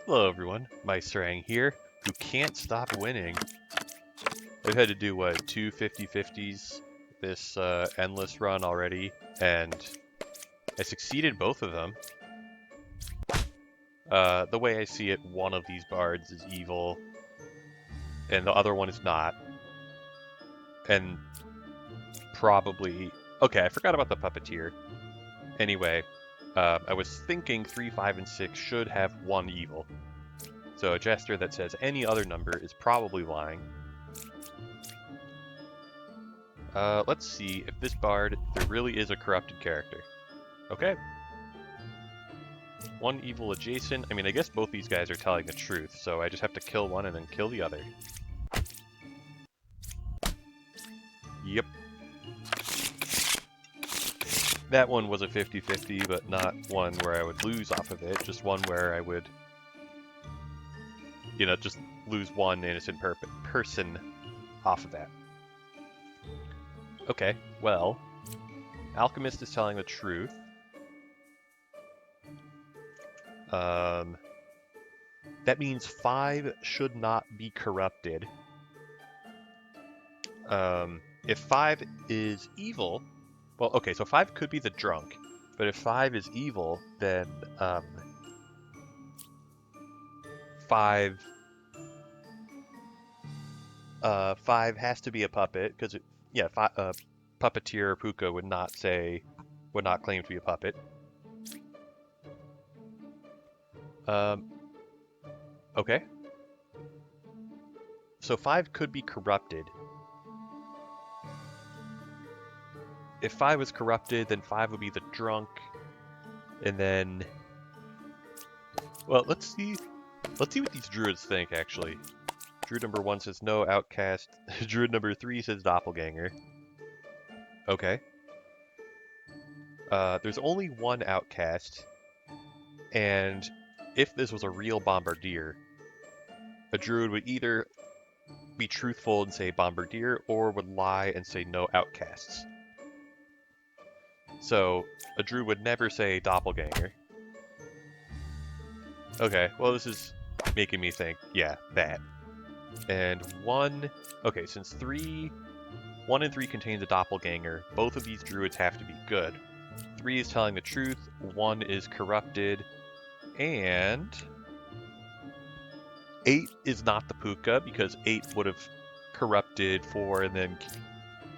Hello everyone, Meisterang here, who can't stop winning. I've had to do, what, two 50-50s this endless run already, and I succeeded both of them. The way I see it, one of these bards is evil, and the other one is not. And probably... Okay, I forgot about the puppeteer. Anyway, I was thinking 3, 5, and 6 should have one evil. So a jester that says any other number is probably lying. Let's see if this bard, there really is a corrupted character. Okay. One evil adjacent. I mean, I guess both these guys are telling the truth, so I just have to kill one and then kill the other. Yep. That one was a 50-50, but not one where I would lose off of it, just one where I would, you know, just lose one innocent person off of that. Okay, well, Alchemist is telling the truth. That means 5 should not be corrupted. If 5 is evil, well, okay, so 5 could be the drunk, but if 5 is evil, then 5 has to be a puppet, because puppeteer or puka would not claim to be a puppet. Okay. So 5 could be corrupted. If 5 is corrupted, then 5 would be the drunk, and then... Well, let's see what these druids think, actually. Druid number 1 says no, outcast. Druid number 3 says doppelganger. Okay. There's only one outcast, and if this was a real bombardier, a druid would either be truthful and say bombardier, or would lie and say no outcasts. So, a druid would never say doppelganger. Okay, well this is making me think, yeah, that. And 1... Okay, since 1 and 3 contains a doppelganger, both of these druids have to be good. 3 is telling the truth, 1 is corrupted, and... 8 is not the puka, because 8 would have corrupted 4 and then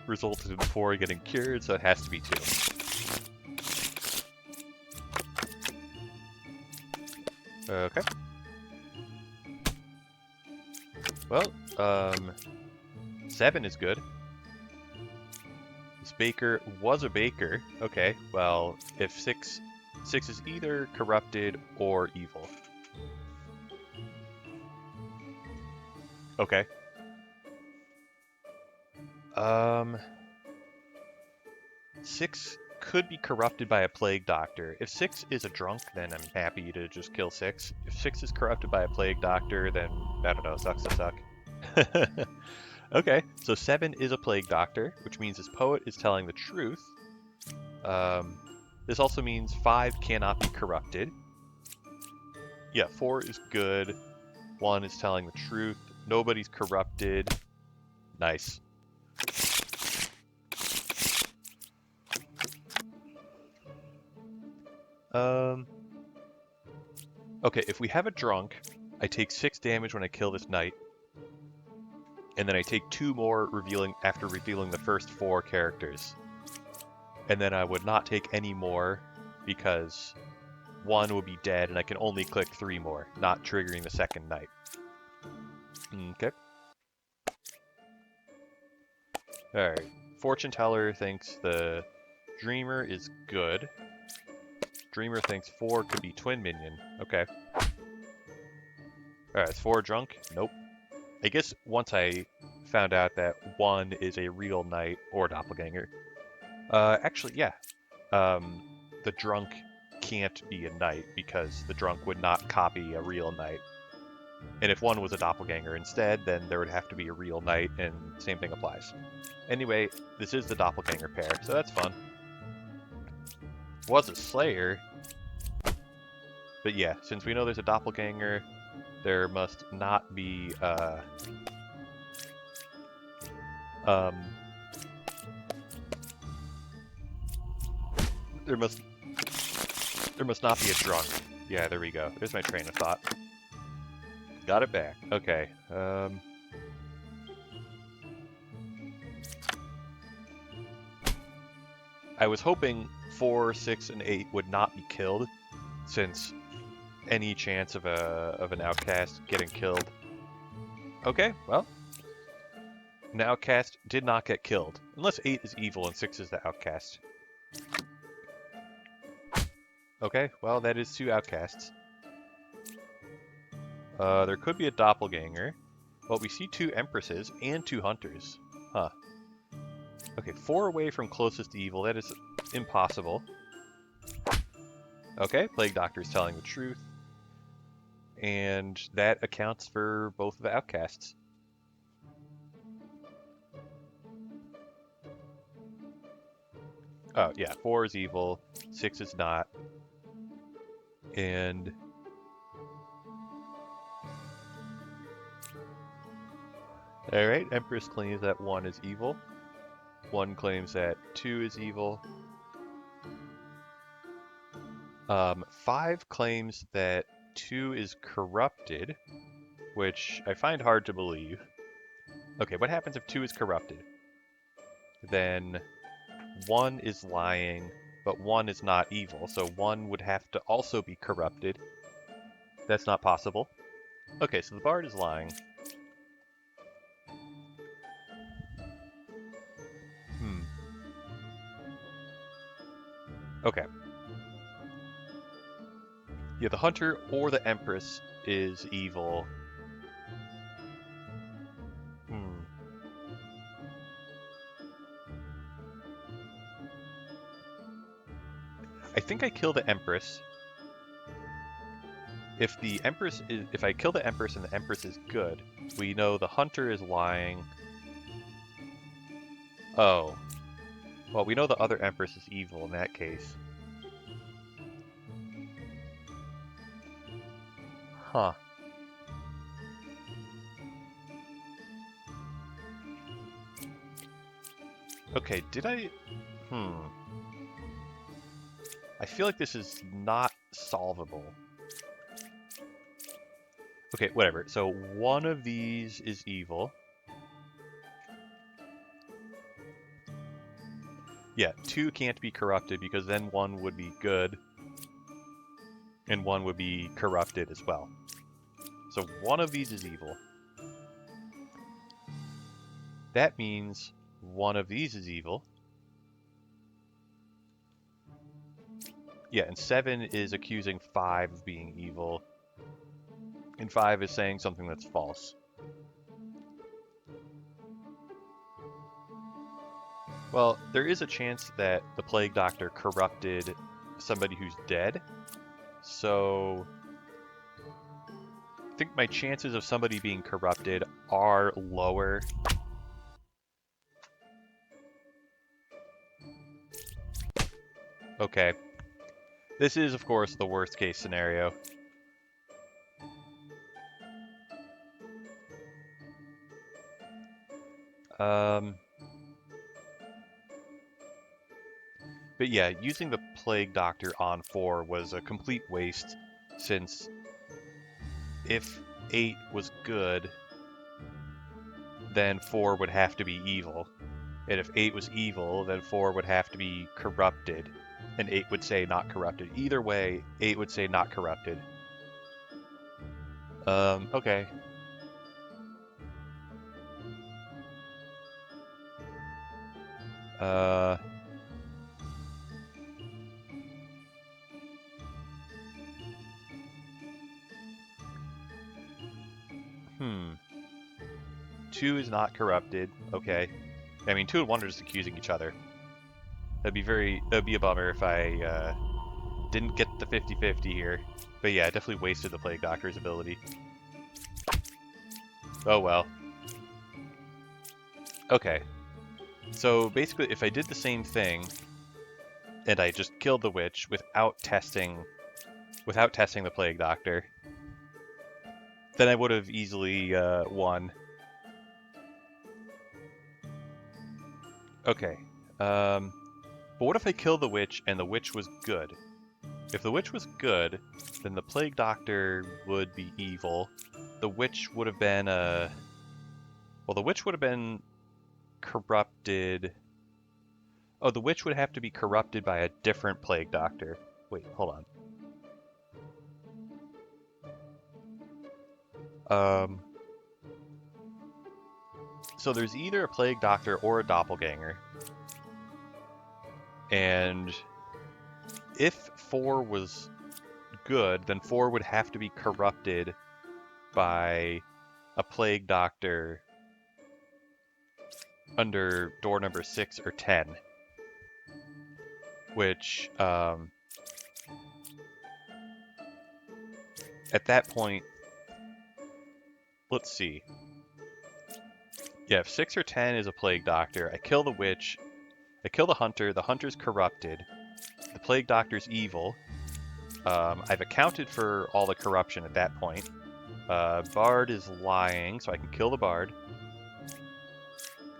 resulted in 4 getting cured, so it has to be 2. Okay. Well, 7 is good. This baker was a baker. Okay, well, if 6 is either corrupted or evil. Okay. 6 could be corrupted by a plague doctor. If 6 is a drunk, then I'm happy to just kill 6. If 6 is corrupted by a plague doctor, then, I don't know, sucks to suck. Okay, so 7 is a plague doctor, which means this poet is telling the truth. This also means 5 cannot be corrupted. Yeah, 4 is good. 1 is telling the truth. Nobody's corrupted. Nice. Okay, if we have a drunk, I take 6 damage when I kill this knight. And then I take 2 more after revealing the first 4 characters. And then I would not take any more because 1 would be dead and I can only click 3 more, not triggering the second knight. Okay. Alright. Fortune teller thinks the dreamer is good. Dreamer thinks 4 could be twin minion. Okay. Alright, is 4 drunk? Nope. I guess once I found out that 1 is a real knight or doppelganger. Actually, yeah. The drunk can't be a knight because the drunk would not copy a real knight. And if 1 was a doppelganger instead, then there would have to be a real knight, and same thing applies. Anyway, this is the doppelganger pair, so that's fun. Was a slayer. But yeah, since we know there's a doppelganger, there must not be, um, there must not be a drunk. Yeah, there we go. There's my train of thought. Got it back. Okay. I was hoping 4, 6, and 8 would not be killed, since any chance of an outcast getting killed. Okay, well, an outcast did not get killed, unless 8 is evil and 6 is the outcast. Okay, well, that is 2 outcasts. There could be a doppelganger, but we see 2 empresses and 2 hunters. Huh. Okay, 4 away from closest to evil. That is impossible. Okay, Plague Doctor is telling the truth. And that accounts for both of the outcasts. Oh, yeah, 4 is evil, 6 is not. And... Alright, Empress claims that 1 is evil. 1 claims that 2 is evil. 5 claims that 2 is corrupted, which I find hard to believe. Okay, what happens if 2 is corrupted? Then 1 is lying, but 1 is not evil, so 1 would have to also be corrupted. That's not possible. Okay, so the bard is lying. Okay. Yeah, the hunter or the empress is evil. I think I kill the empress. If I kill the empress and the empress is good, we know the hunter is lying. Oh. Well, we know the other empress is evil in that case. Huh. Okay, did I... I feel like this is not solvable. Okay, whatever. So one of these is evil. Yeah, 2 can't be corrupted because then 1 would be good. And 1 would be corrupted as well. So one of these is evil. That means one of these is evil. Yeah, and 7 is accusing 5 of being evil. And 5 is saying something that's false. Well, there is a chance that the Plague Doctor corrupted somebody who's dead. So I think my chances of somebody being corrupted are lower. Okay. This is, of course, the worst case scenario. But yeah, using the Plague Doctor on 4 was a complete waste, since if 8 was good, then 4 would have to be evil. And if 8 was evil, then 4 would have to be corrupted. And 8 would say not corrupted. Either way, 8 would say not corrupted. Okay. Hmm. 2 is not corrupted. Okay. I mean, 2 and 1 are just accusing each other. That'd be a bummer if I, didn't get the 50-50 here. But yeah, I definitely wasted the Plague Doctor's ability. Oh well. Okay. So basically, if I did the same thing, and I just killed the witch without testing without testing the Plague Doctor, then I would have easily won. Okay. But what if I kill the witch and the witch was good? If the witch was good, then the Plague Doctor would be evil. The witch would have been well, the witch would have been corrupted. Oh, the witch would have to be corrupted by a different Plague Doctor. Wait, hold on. So there's either a Plague Doctor or a Doppelganger. And if 4 was good, then 4 would have to be corrupted by a Plague Doctor under door number 6 or 10. Which, at that point, let's see. Yeah, if 6 or 10 is a Plague Doctor, I kill the witch, I kill the hunter's corrupted, the Plague Doctor's evil. I've accounted for all the corruption at that point. Bard is lying, so I can kill the Bard.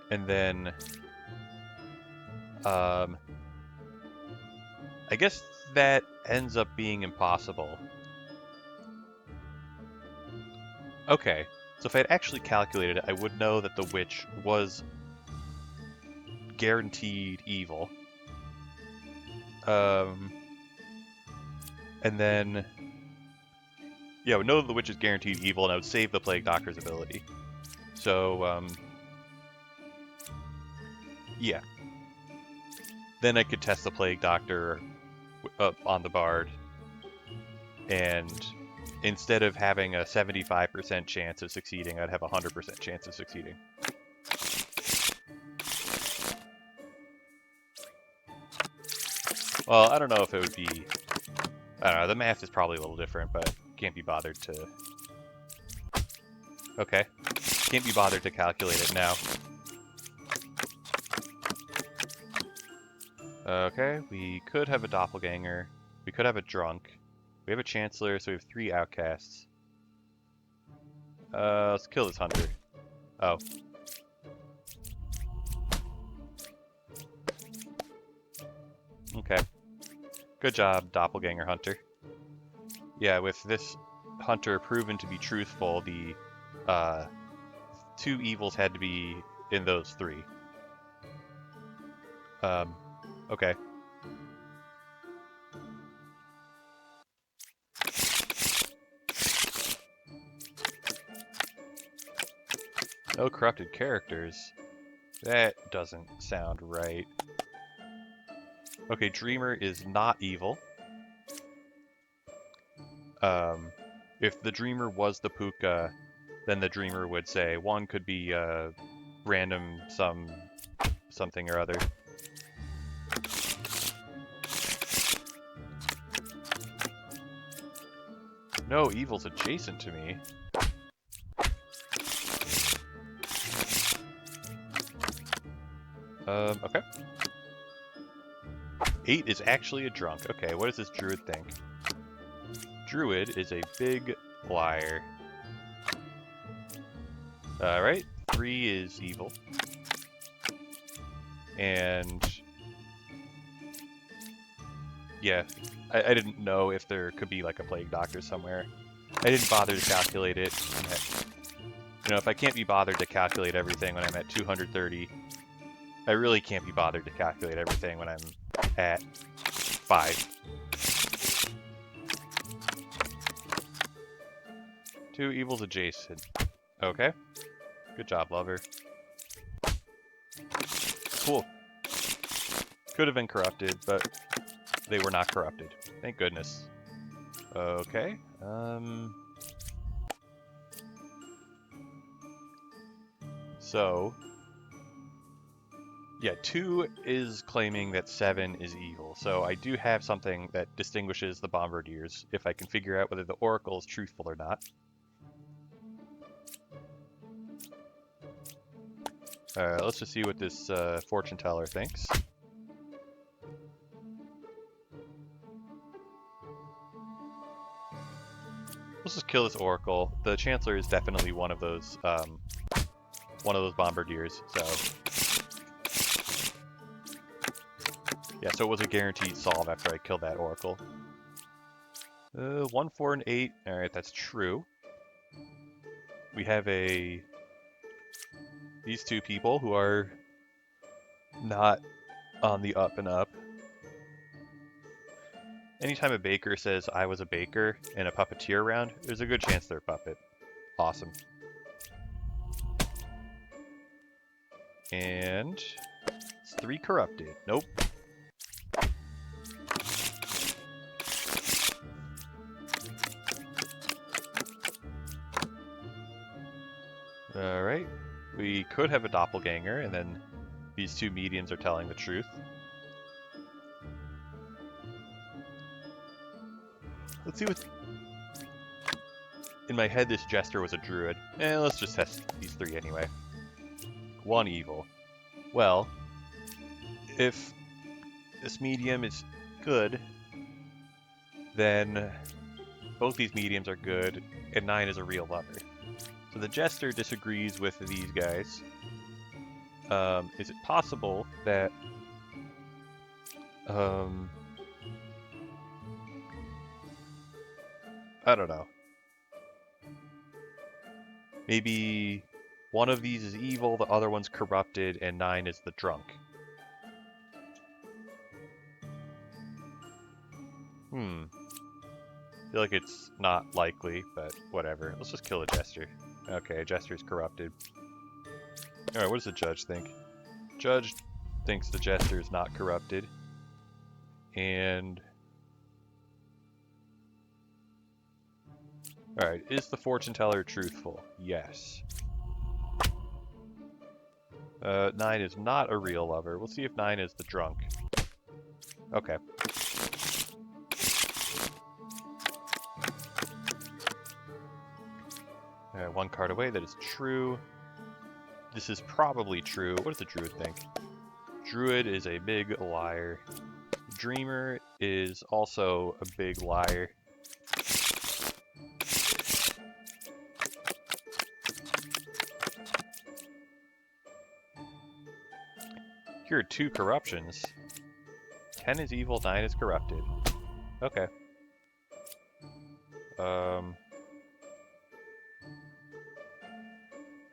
And then, I guess that ends up being impossible. Okay, so if I had actually calculated it, I would know that the witch was guaranteed evil. And then, yeah, I would know that the witch is guaranteed evil, and I would save the Plague Doctor's ability. So, yeah. Then I could test the Plague Doctor on the Bard, and instead of having a 75% chance of succeeding, I'd have a 100% chance of succeeding. Well, I don't know if it would be... I don't know, the math is probably a little different, but can't be bothered to... Okay. Can't be bothered to calculate it now. Okay, we could have a Doppelganger. We could have a Drunk. We have a Chancellor, so we have 3 Outcasts. Let's kill this Hunter. Oh. Okay. Good job, Doppelganger Hunter. Yeah, with this Hunter proven to be truthful, the 2 evils had to be in those 3. Okay. No corrupted characters. That doesn't sound right. Okay, Dreamer is not evil. If the Dreamer was the Puka, then the Dreamer would say 1 could be random something or other. No, evil's adjacent to me. Okay. 8 is actually a Drunk. Okay, what does this Druid think? Druid is a big liar. Alright, 3 is evil. And... yeah, I didn't know if there could be like a Plague Doctor somewhere. I didn't bother to calculate it. You know, if I can't be bothered to calculate everything when I'm at 230, I really can't be bothered to calculate everything when I'm at 5. 2 evils adjacent. Okay. Good job, lover. Cool. Could have been corrupted, but they were not corrupted. Thank goodness. Okay. So... yeah, 2 is claiming that 7 is evil, so I do have something that distinguishes the Bombardiers, if I can figure out whether the Oracle is truthful or not. Let's just see what this fortune teller thinks. Let's just kill this Oracle. The Chancellor is definitely one of those bombardiers, so... Yeah, so it was a guaranteed solve after I killed that Oracle. 1, 4, and 8. Alright, that's true. We have these two people who are not on the up and up. Anytime a baker says, I was a baker in a puppeteer round, there's a good chance they're a puppet. Awesome. And it's 3 corrupted. Nope. Alright. We could have a doppelganger, and then these two mediums are telling the truth. Let's see what... In my head, this jester was a druid. Let's just test these 3 anyway. 1 evil. Well, if this medium is good, then both these mediums are good, and 9 is a real lover. So the jester disagrees with these guys. Is it possible that... I don't know. Maybe one of these is evil, the other one's corrupted, and 9 is the drunk. I feel like it's not likely, but whatever. Let's just kill a jester. Okay, jester's corrupted. Alright, what does the judge think? Judge thinks the jester is not corrupted. And... Alright, is the fortune teller truthful? Yes. 9 is not a real lover. We'll see if 9 is the drunk. Okay. One card away, that is true. This is probably true. What does the druid think? Druid is a big liar. Dreamer is also a big liar. Here are 2 corruptions. 10 is evil, 9 is corrupted. Okay.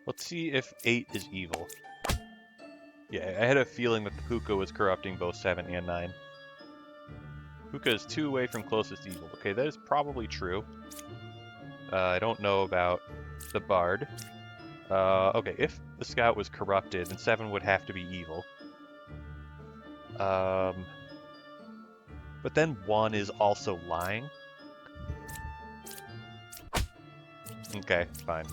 Let's see if 8 is evil. Yeah, I had a feeling that the Puka was corrupting both 7 and 9. Puka is 2 away from closest evil. Okay, that is probably true. I don't know about the Bard. Okay, if the Scout was corrupted, then 7 would have to be evil. But then 1 is also lying. Okay, fine.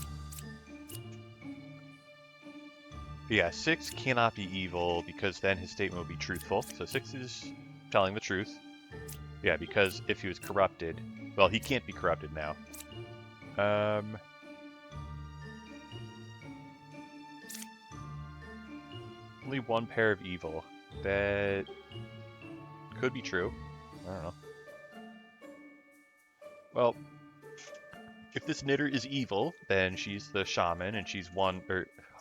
Yeah, 6 cannot be evil because then his statement would be truthful. So 6 is telling the truth. Yeah, because if he was corrupted... Well, he can't be corrupted now. Only 1 pair of evil. That could be true. I don't know. Well, if this knitter is evil, then she's the shaman and she's 1...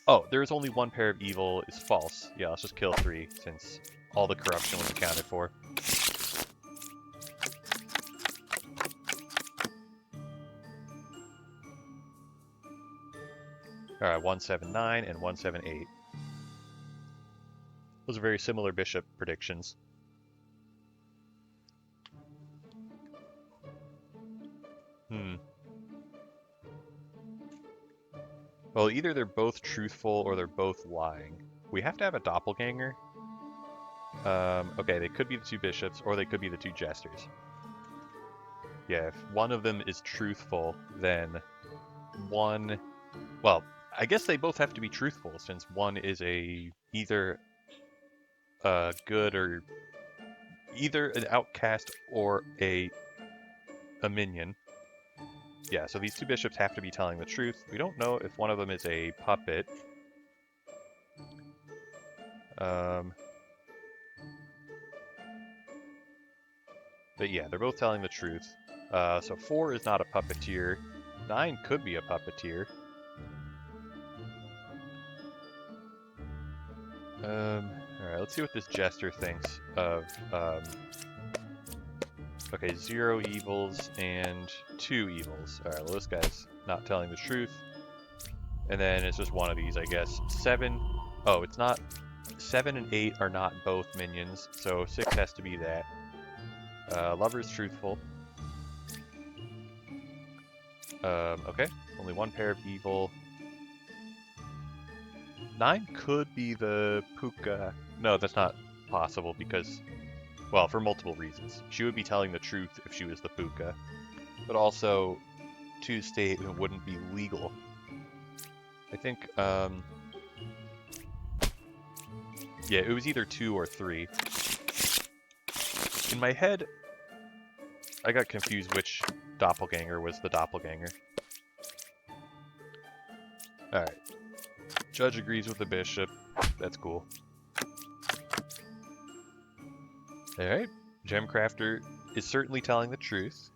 Oh, there is only 1 pair of evil is false. Yeah, let's just kill 3 since all the corruption was accounted for. Alright, 179 and 178. Those are very similar bishop predictions. Well, either they're both truthful or they're both lying. We have to have a doppelganger. Okay, they could be the 2 bishops or they could be the 2 jesters. Yeah, if one of them is truthful, then one... Well, I guess they both have to be truthful since one is either good or... Either an outcast or a minion. Yeah, so these 2 bishops have to be telling the truth. We don't know if one of them is a puppet. But yeah, they're both telling the truth. So 4 is not a puppeteer. 9 could be a puppeteer. Alright, let's see what this jester thinks of, okay, 0 evils and 2 evils. Alright, well this guy's not telling the truth. And then it's just one of these, I guess. 7, oh, it's not, 7 and 8 are not both minions, so 6 has to be that. Lover's truthful. Okay, only one pair of evil. 9 could be the Puka. No, that's not possible because, well, for multiple reasons. She would be telling the truth if she was the Puka, but also 2's statement wouldn't be legal. I think, yeah, it was either 2 or 3. In my head, I got confused which doppelganger was the doppelganger. Alright. Judge agrees with the bishop. That's cool. Alright. Gemcrafter is certainly telling the truth.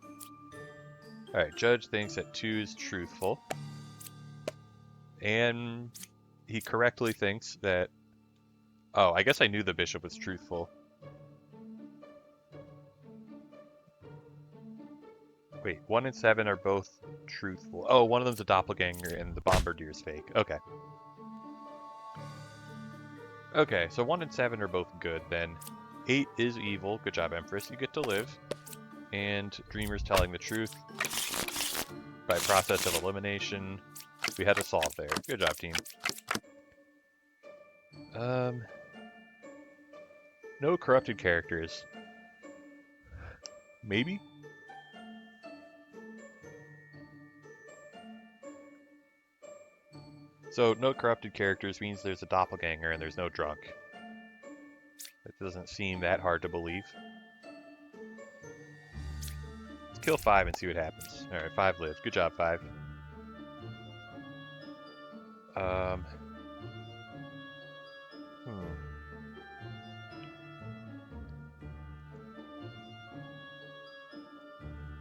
Alright, Judge thinks that 2 is truthful. And he correctly thinks that... Oh, I guess I knew the bishop was truthful. Wait, 1 and 7 are both truthful. Oh, one of them's a doppelganger and the bombardier's fake. Okay. Okay, so 1 and 7 are both good then. 8 is evil. Good job, Empress. You get to live. And Dreamer's telling the truth. By process of elimination, we had to solve there. Good job, team. No corrupted characters. Maybe? So, no corrupted characters means there's a doppelganger and there's no drunk. It doesn't seem that hard to believe. Let's kill 5 and see what happens. Alright, 5 lives. Good job, 5.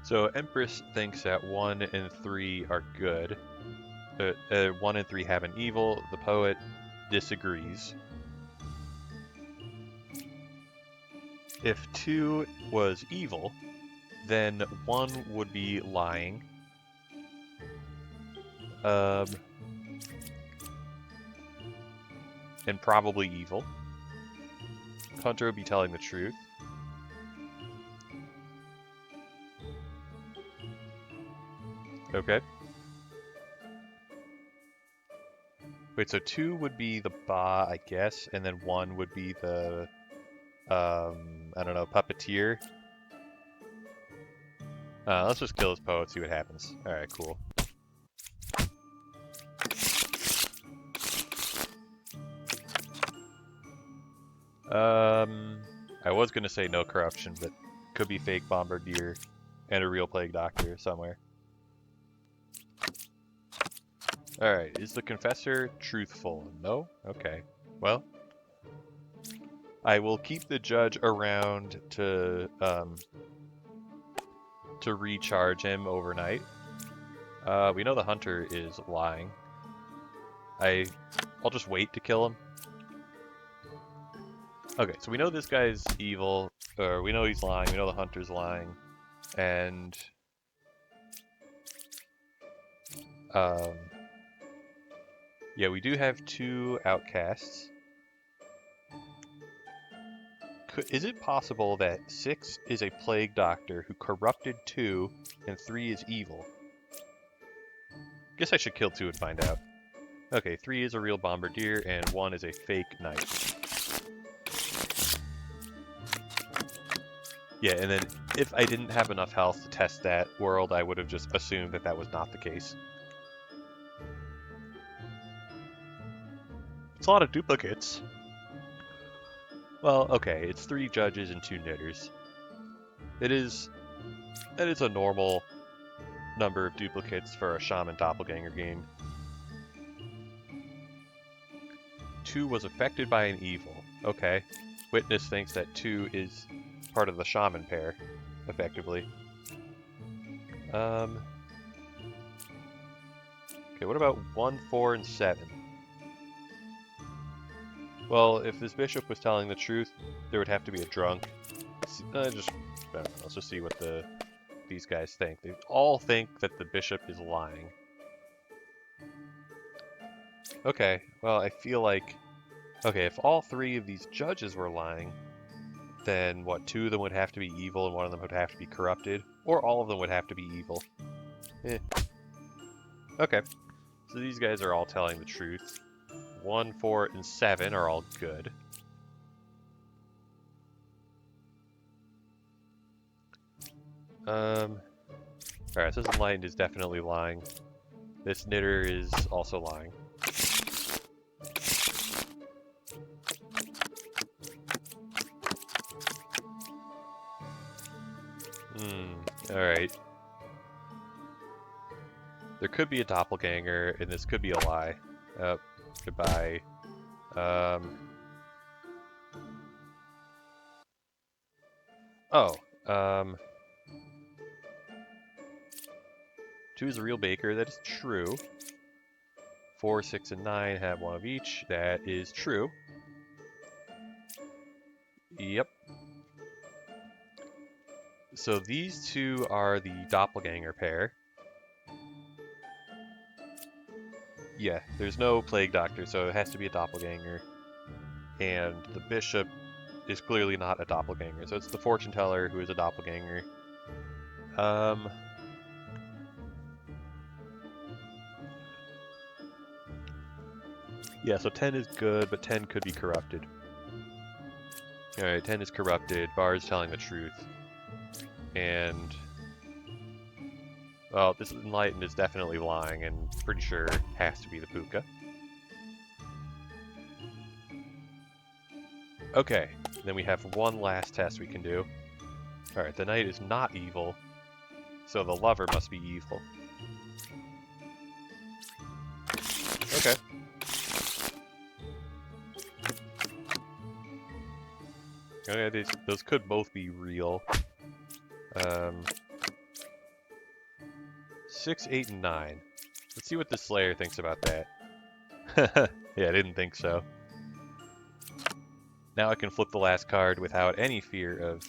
So Empress thinks that 1 and 3 are good. 1 and 3 have an evil. The poet disagrees. If 2 was evil, then 1 would be lying. And probably evil. Hunter would be telling the truth. Okay. Wait, so 2 would be the Ba, I guess, and then 1 would be the, I don't know, puppeteer. Let's just kill his poet, see what happens. Alright, cool. I was gonna say no corruption, but could be fake bombardier and a real plague doctor somewhere. Alright, is the confessor truthful? No? Okay. Well, I will keep the judge around to recharge him overnight. We know the hunter is lying. I'll just wait to kill him. Okay, so we know this guy's evil, or we know he's lying, we know the hunter's lying, and yeah, we do have 2 outcasts. Is it possible that 6 is a plague doctor who corrupted 2 and 3 is evil? Guess I should kill 2 and find out. Okay, 3 is a real bombardier and 1 is a fake knight. Yeah, and then if I didn't have enough health to test that world, I would have just assumed that that was not the case. It's a lot of duplicates. Well, okay, it's 3 judges and 2 knitters. That is a normal number of duplicates for a shaman doppelganger game. 2 was affected by an evil. Okay. Witness thinks that 2 is part of the shaman pair, effectively. Okay, what about 1, 4, and 7? Well, if this bishop was telling the truth, there would have to be a drunk. I don't know, let's just see what these guys think. They all think that the bishop is lying. Okay, well, I feel like... Okay, if all 3 of these judges were lying, then what, 2 of them would have to be evil and 1 of them would have to be corrupted? Or all of them would have to be evil? Okay, so these guys are all telling the truth. 1, 4, and 7 are all good. Alright, so this enlightened is definitely lying. This knitter is also lying. Alright. There could be a doppelganger, and this could be a lie. Oh, goodbye. Oh, 2 is a real baker, that is true. 4, 6, and 9 have 1 of each, that is true. Yep. So these 2 are the doppelganger pair. Yeah, there's no plague doctor, so it has to be a doppelganger. And the bishop is clearly not a doppelganger, so it's the fortune teller who is a doppelganger. Yeah, so 10 is good, but 10 could be corrupted. Alright, 10 is corrupted, Bar is telling the truth. And... well, this enlightened is definitely lying, and pretty sure has to be the puka. Okay, then we have one last test we can do. Alright, the knight is not evil, so the lover must be evil. Okay. Okay, those could both be real. 6, 8, and 9. Let's see what the Slayer thinks about that. Yeah, I didn't think so. Now I can flip the last card without any fear of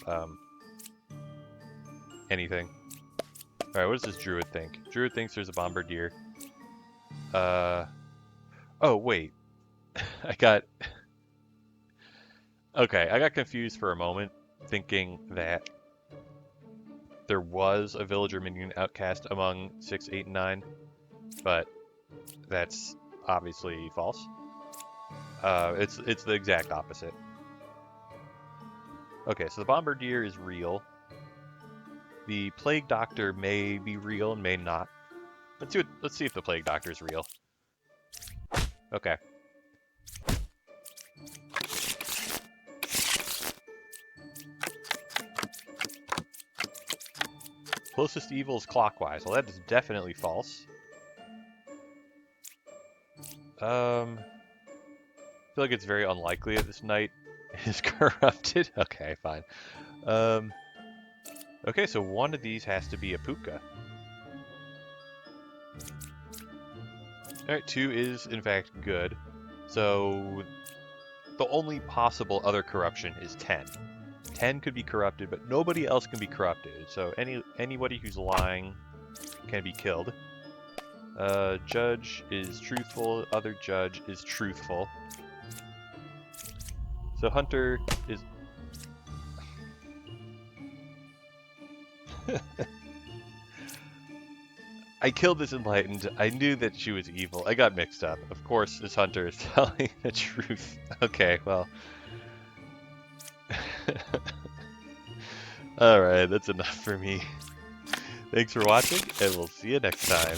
anything. Alright, what does this Druid think? Druid thinks there's a Bombardier. Oh, wait. Okay, I got confused for a moment, thinking that there was a villager minion outcast among 6, 8, and 9, but that's obviously false. It's the exact opposite. Okay, so the Bombardier is real. The Plague Doctor may be real and may not. Let's see if the Plague Doctor is real. Okay. Closest evil is clockwise. Well, that is definitely false. I feel like it's very unlikely that this knight is corrupted. Okay, fine. Okay, so one of these has to be a puka. Alright, 2 is in fact good. So the only possible other corruption is 10. 10 could be corrupted, but nobody else can be corrupted. So anybody who's lying can be killed. Judge is truthful, other judge is truthful. So Hunter is... I killed this enlightened. I knew that she was evil. I got mixed up. Of course, this Hunter is telling the truth. Okay, well... Alright, that's enough for me. Thanks for watching, and we'll see you next time.